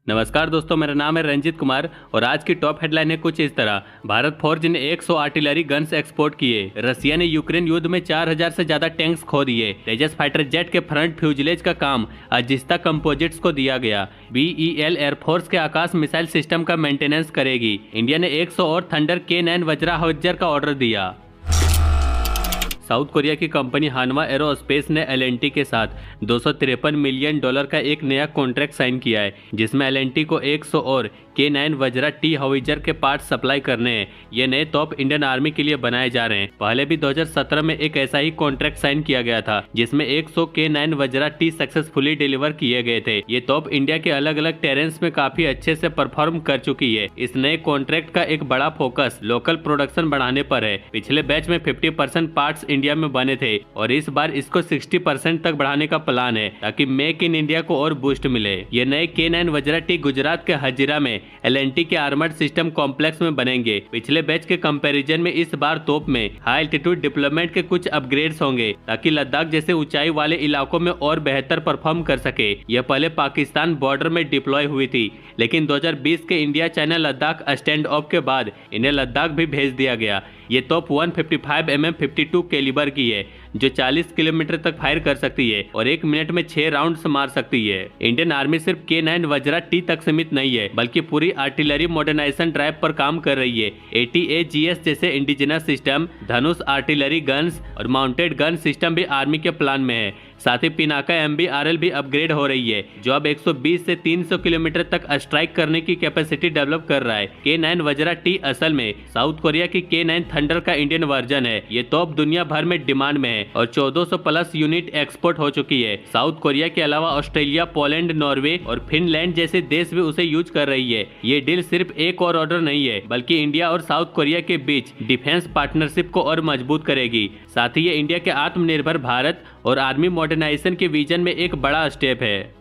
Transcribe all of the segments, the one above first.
नमस्कार दोस्तों, मेरा नाम है रंजित कुमार और आज की टॉप हेडलाइन है कुछ इस तरह। भारत फौज ने 100 आर्टिलरी गन्स एक्सपोर्ट किए। रसिया ने यूक्रेन युद्ध में 4000 से ज्यादा टैंक्स खो दिए। तेजस फाइटर जेट के फ्रंट फ्यूजलेज का काम अजिस्ता कंपोजिट्स को दिया गया। बीईएल एयरफोर्स के आकाश मिसाइल सिस्टम का मेंटेनेंस करेगी। इंडिया ने 100 और थंडर K9 वज्रा हाउइजर का ऑर्डर दिया। साउथ कोरिया की कंपनी हानवा एरोस्पेस ने एलएनटी के साथ $253 मिलियन का एक नया कॉन्ट्रैक्ट साइन किया है, जिसमें एलएनटी को 100 और K9 वज्रा टी हाउइजर के पार्ट सप्लाई करने हैं। ये नए तोप इंडियन आर्मी के लिए बनाए जा रहे हैं। पहले भी 2017 में एक ऐसा ही कॉन्ट्रैक्ट साइन किया गया था, जिसमें 100 K9 Vajra T successfully deliver किए गए थे। ये तोप इंडिया के अलग अलग टेरेंस में काफी अच्छे से परफॉर्म कर चुकी है। इस नए कॉन्ट्रैक्ट का एक बड़ा फोकस लोकल प्रोडक्शन बढ़ाने पर है। पिछले बैच में 50% पार्ट्स इंडिया में बने थे और इस बार इसको 60% तक बढ़ाने का प्लान है, ताकि मेक इन इंडिया को और बूस्ट मिले। ये नए K9 वज्रा टी गुजरात के हजीरा में एलएनटी के आर्मर्ड सिस्टम कॉम्प्लेक्स में बनेंगे। पिछले बैच के कंपैरिजन में इस बार तोप में हाई एल्टीट्यूड डिप्लॉयमेंट के कुछ अपग्रेड्स होंगे, ताकि लद्दाख जैसे ऊंचाई वाले इलाकों में और बेहतर परफॉर्म कर सके। यह पहले पाकिस्तान बॉर्डर में डिप्लॉय हुई थी, लेकिन 2020 के India China Ladakh stand of के बाद इन्हें लद्दाख भी भेज दिया गया। ये तोप 155 mm 52 कैलिबर की है, जो 40 किलोमीटर तक फायर कर सकती है और 1 मिनट में 6 राउंड्स मार सकती है। इंडियन आर्मी सिर्फ K9 वज्रा टी तक सीमित नहीं है, बल्कि पूरी आर्टिलरी मॉडर्नाइजेशन ड्राइव पर काम कर रही है। ATAGS जैसे इंडिजिनस सिस्टम, धनुष आर्टिलरी गन्स और माउंटेड गन सिस्टम भी आर्मी के प्लान में है। साथ ही पिनाका MBRL भी अपग्रेड हो रही है, जो अब 120 से 300 किलोमीटर तक स्ट्राइक करने की कैपेसिटी डेवलप कर रहा है। K9 वज्रा टी असल में साउथ कोरिया की K9 थंडर का इंडियन वर्जन है। ये तोप दुनिया भर में डिमांड में है और 1400 प्लस यूनिट एक्सपोर्ट हो चुकी है। साउथ कोरिया के अलावा ऑस्ट्रेलिया, पोलैंड, नॉर्वे और फिनलैंड जैसे देश भी उसे यूज कर रही है। ये डील सिर्फ एक और ऑर्डर नहीं है, बल्कि इंडिया और साउथ कोरिया के बीच डिफेंस पार्टनरशिप को और मजबूत करेगी। साथ ही ये इंडिया के आत्मनिर्भर भारत और आर्मी मॉडर्नाइजेशन के विजन में एक बड़ा स्टेप है।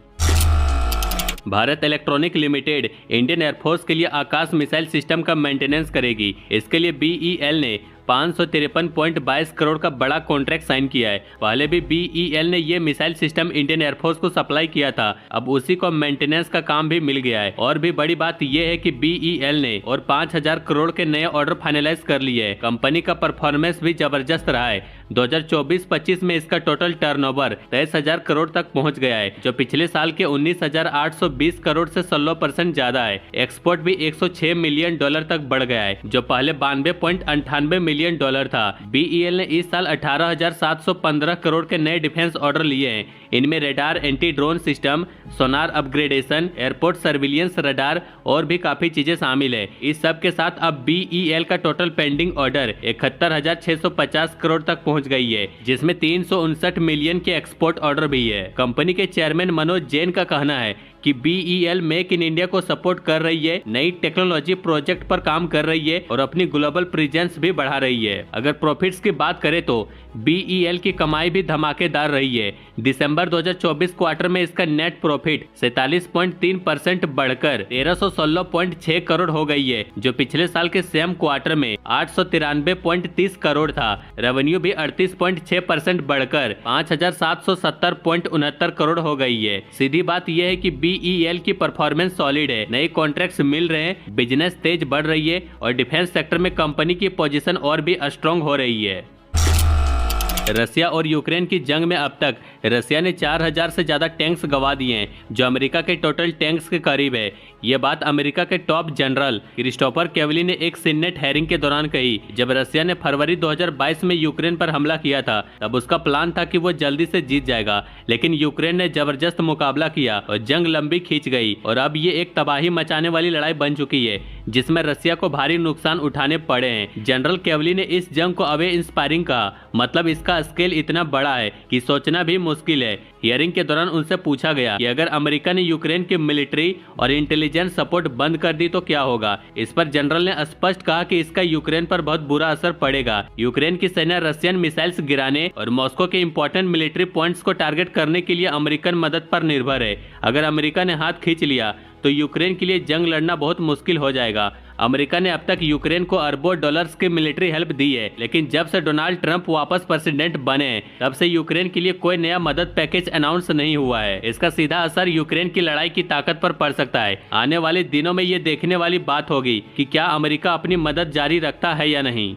Bharat electronic limited Indian air force के लिए आकाश मिसाइल सिस्टम का मेंटेनेंस करेगी। इसके लिए बीईएल ने 553.22 करोड़ का बड़ा कॉन्ट्रैक्ट साइन किया है। पहले भी बीईएल ने ये मिसाइल सिस्टम इंडियन एयरफोर्स को सप्लाई किया था, अब उसी को मेंटेनेंस का काम भी मिल गया है। और भी बड़ी बात यह है कि बीईएल ने और 5000 करोड़ के नए ऑर्डर फाइनलाइज कर लिए हैं। कंपनी का परफॉर्मेंस भी जबरदस्त रहा है। 2024-25 में इसका टोटल टर्नओवर 23,000 करोड़ तक पहुंच गया है, जो पिछले साल के 19,820 करोड़ से 16% ज्यादा है। एक्सपोर्ट भी $106 मिलियन तक बढ़ गया है, जो पहले 92.98 मिलियन था। बीईएल ने इस साल 18,715 करोड़ के नए डिफेंस ऑर्डर लिए हैं। इनमें रडार, एंटी ड्रोन सिस्टम, सोनार अपग्रेडेशन, एयरपोर्ट सर्विलियंस रडार और भी काफी चीजें शामिल है। इस सब के साथ अब बीईएल का टोटल पेंडिंग ऑर्डर 71,650 करोड़ तक पहुंच गई है, जिसमें 359 मिलियन के एक्सपोर्ट ऑर्डर भी है। कंपनी के चेयरमैन मनोज जैन का कहना है कि बीईएल मेक इन इंडिया को सपोर्ट कर रही है, नई टेक्नोलॉजी प्रोजेक्ट पर काम कर रही है और अपनी ग्लोबल प्रेजेंस भी बढ़ा रही है। अगर प्रॉफिट्स की बात करें तो बीईएल की कमाई भी धमाकेदार रही है। दिसंबर 2024 क्वार्टर में इसका नेट प्रॉफिट 47.3% बढ़कर 1316.6 करोड़ हो गई है, जो पिछले साल के सेम क्वार्टर में 893.30 करोड़ था। रेवेन्यू भी 38.6% बढ़कर 5,770.69 करोड़ हो गई है। सीधी बात यह है कि बीईएल की परफॉर्मेंस सॉलिड है, नए कॉन्ट्रैक्ट्स मिल रहे हैं, बिजनेस तेज बढ़ रही है और डिफेंस सेक्टर में कंपनी की पोजीशन और भी स्ट्रॉन्ग हो रही है। रसिया और यूक्रेन की जंग में अब तक रसिया ने 4000 से ज्यादा टैंक्स गंवा दिए हैं, जो अमेरिका के टोटल टैंक्स के करीब है। ये बात अमेरिका के टॉप जनरल क्रिस्टोफर कैवली ने एक सीनेट हेयरिंग के दौरान कही। जब रसिया ने फरवरी 2022 में यूक्रेन पर हमला किया था, तब उसका प्लान था कि वो जल्दी से जीत जाएगा, लेकिन यूक्रेन ने जबरदस्त मुकाबला किया और जंग लंबी खींच गई और अब ये एक तबाही मचाने वाली लड़ाई बन चुकी है, जिसमें रसिया को भारी नुकसान उठाने पड़े हैं। जनरल कैवली ने इस जंग को अवे इंस्पायरिंग कहा। मतलब इसका स्केल इतना बड़ा है कि सोचना भी मुश्किल है। हियरिंग के दौरान उनसे पूछा गया कि अगर अमेरिका ने यूक्रेन की मिलिट्री और इंटेलिजेंस सपोर्ट बंद कर दी तो क्या होगा। इस पर जनरल ने स्पष्ट कहा कि इसका यूक्रेन पर बहुत बुरा असर पड़ेगा। यूक्रेन की सेना रशियन मिसाइल्स गिराने और मॉस्को के इंपॉर्टेंट मिलिट्री पॉइंट्स को टारगेट करने के लिए अमेरिकन मदद पर निर्भर है। अगर अमेरिका ने हाथ खींच लिया तो यूक्रेन के लिए जंग लड़ना बहुत मुश्किल हो जाएगा। अमेरिका ने अब तक यूक्रेन को अरबों डॉलर्स की मिलिट्री हेल्प दी है, लेकिन जब से डोनाल्ड ट्रंप वापस प्रेसिडेंट बने हैं तब से यूक्रेन के लिए कोई नया मदद पैकेज अनाउंस नहीं हुआ है। इसका सीधा असर यूक्रेन की लड़ाई की ताकत पर पड़ सकता है। आने वाले दिनों में ये देखने वाली बात होगी कि क्या अमेरिका अपनी मदद जारी रखता है या नहीं।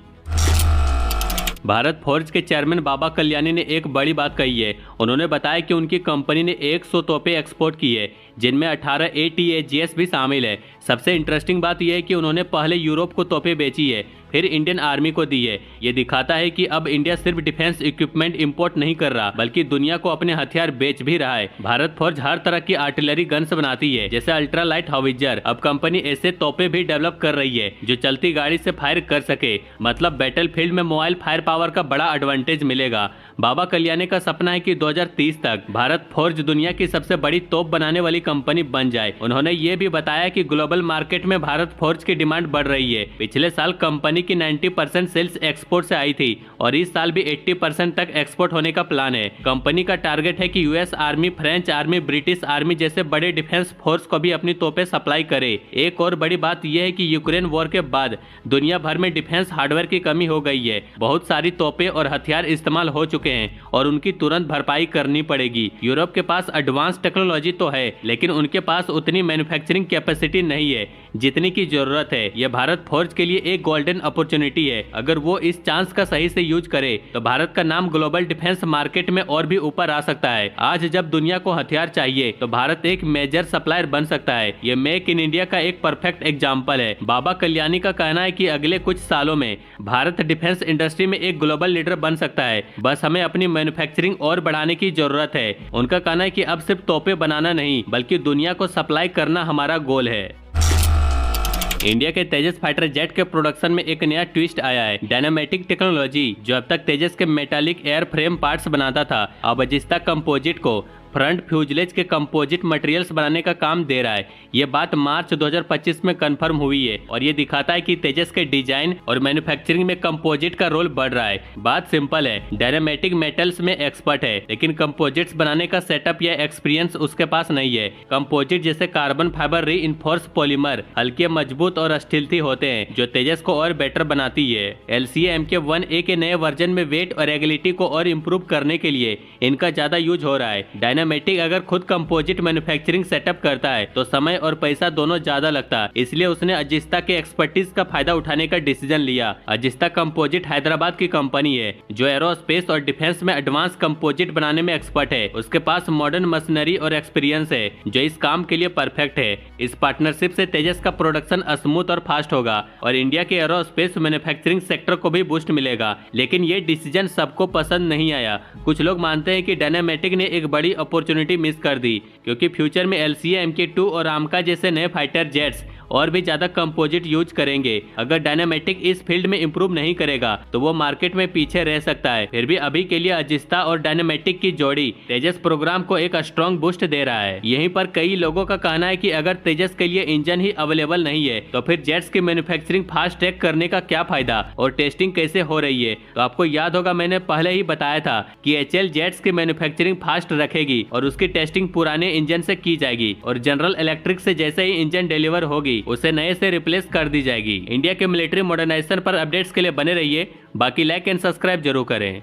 भारत फोर्ज के चेयरमैन बाबा कल्याणी ने एक बड़ी बात कही है। उन्होंने बताया कि उनकी कंपनी ने 100 तोपें एक्सपोर्ट की है, जिनमें 18 ATAGS भी शामिल है। सबसे इंटरेस्टिंग बात यह है कि उन्होंने पहले यूरोप को तोपें बेची है, फिर इंडियन आर्मी को दी है। ये दिखाता है कि अब इंडिया सिर्फ डिफेंस इक्विपमेंट इंपोर्ट नहीं कर रहा, बल्कि दुनिया को अपने हथियार बेच भी रहा है। भारत फोर्ज हर तरह की आर्टिलरी गन्स बनाती है, जैसे अल्ट्रा लाइट हाविजर। अब कंपनी ऐसे तोपे भी डेवलप कर रही है जो चलती गाड़ी से फायर कर सके। मतलब बैटलफील्ड में मोबाइल फायर पावर का बड़ा एडवांटेज मिलेगा। बाबा कल्याणी का सपना है कि 2030 तक भारत फोर्ज दुनिया की सबसे बड़ी तोप बनाने वाली कंपनी बन जाए। उन्होंने ये भी बताया कि ग्लोबल मार्केट में भारत फोर्ज की डिमांड बढ़ रही है। पिछले साल कंपनी की 90% सेल्स एक्सपोर्ट से आई थी और इस साल भी 80% तक एक्सपोर्ट होने का प्लान है। कंपनी का टारगेट है कि US army, French army, British army जैसे बड़े डिफेंस फोर्स को भी अपनी तोपें सप्लाई करे। एक और बड़ी बात यह है कि यूक्रेन वॉर के बाद दुनिया भर में डिफेंस हार्डवेयर की कमी हो गई है। बहुत सारी तोपें और हथियार इस्तेमाल हो चुके हैं और उनकी तुरंत भरपाई करनी पड़ेगी। यूरोप के पास एडवांस टेक्नोलॉजी तो है, लेकिन उनके पास उतनी मैन्युफैक्चरिंग कैपेसिटी नहीं है जितनी की जरूरत है। यह भारत फोर्ज के लिए एक गोल्डन अपॉर्चुनिटी है। अगर वो इस चांस का सही से यूज करे तो भारत का नाम ग्लोबल डिफेंस मार्केट में और भी ऊपर आ सकता है। आज जब दुनिया को हथियार चाहिए तो भारत एक मेजर सप्लायर बन सकता है। ये मेक इन इंडिया का एक परफेक्ट एग्जाम्पल है। बाबा कल्याणी का कहना है कि अगले कुछ सालों में भारत डिफेंस इंडस्ट्री में एक ग्लोबल लीडर बन सकता है। बस हमें अपनी मैन्युफैक्चरिंग और बढ़ाने की जरूरत है। उनका कहना है कि अब सिर्फ तोपें बनाना नहीं, बल्कि दुनिया को सप्लाई करना हमारा गोल है। इंडिया के तेजस फाइटर जेट के प्रोडक्शन में एक नया ट्विस्ट आया है। डायनामेटिक टेक्नोलॉजी, जो अब तक तेजस के मेटालिक एयर फ्रेम पार्ट्स बनाता था, अब अजिस्ता कंपोजिट को फ्रंट फ्यूजलेज के कंपोजिट मटेरियल्स बनाने का काम दे रहा है। ये बात मार्च 2025 में कंफर्म हुई है और ये दिखाता है कि तेजस के डिजाइन और मैन्युफैक्चरिंग में कंपोजिट का रोल बढ़ रहा है। बात सिंपल है, डायनामेटिक मेटल्स में एक्सपर्ट है, लेकिन कंपोजिट्स बनाने का सेटअप या एक्सपीरियंस उसके पास नहीं है। कंपोजिट जैसे कार्बन फाइबर रीइंफोर्स पॉलीमर हल्के, मजबूत और स्टील्थी होते हैं, जो तेजस को और बेटर बनाती है। LCA MK1A के नए वर्जन में वेट और एगिलिटी को और इम्प्रूव करने के लिए इनका ज्यादा यूज हो रहा है। डायनामेटिक अगर खुद कंपोजिट मैन्युफैक्चरिंग सेटअप करता है तो समय और पैसा दोनों ज्यादा लगता है, इसलिए उसने अजिस्ता के एक्सपर्टीज का फायदा उठाने का डिसीजन लिया। अजिस्ता कंपोजिट हैदराबाद की कंपनी है जो एरोस्पेस और डिफेंस में एडवांस कंपोजिट बनाने में एक्सपर्ट है। उसके पास मॉडर्न मशीनरी और एक्सपीरियंस है जो इस काम के लिए परफेक्ट है। इस पार्टनरशिप से तेजस का प्रोडक्शन स्मूथ और फास्ट होगा और इंडिया के एरोस्पेस मैन्युफैक्चरिंग सेक्टर को भी बूस्ट मिलेगा। लेकिन ये डिसीजन सबको पसंद नहीं आया। कुछ लोग मानते हैं कि डायनामेटिक ने एक बड़ी अपॉर्चुनिटी मिस कर दी, क्योंकि फ्यूचर में LCA MK2 और आमका जैसे नए फाइटर जेट्स और भी ज्यादा कंपोजिट यूज करेंगे। अगर डायनामेटिक इस फील्ड में इंप्रूव नहीं करेगा तो वो मार्केट में पीछे रह सकता है। फिर भी अभी के लिए अजिस्ता और डायनामेटिक की जोड़ी तेजस प्रोग्राम को एक स्ट्रॉन्ग बूस्ट दे रहा है। यहीं पर कई लोगों का कहना है कि अगर तेजस के लिए इंजन ही अवेलेबल नहीं है तो फिर जेट्स की मैन्युफैक्चरिंग फास्ट ट्रैक करने का क्या फायदा और टेस्टिंग कैसे हो रही है। तो आपको याद होगा, मैंने पहले ही बताया था कि HL जेट्स की मैन्युफैक्चरिंग फास्ट रखेगी और उसकी टेस्टिंग पुराने इंजन से की जाएगी और जनरल इलेक्ट्रिक से जैसे ही इंजन डिलीवर होगी उसे नए से रिप्लेस कर दी जाएगी। इंडिया के मिलिट्री मॉडर्नाइजेशन पर अपडेट्स के लिए बने रहिए। बाकी लाइक एंड सब्सक्राइब जरूर करें।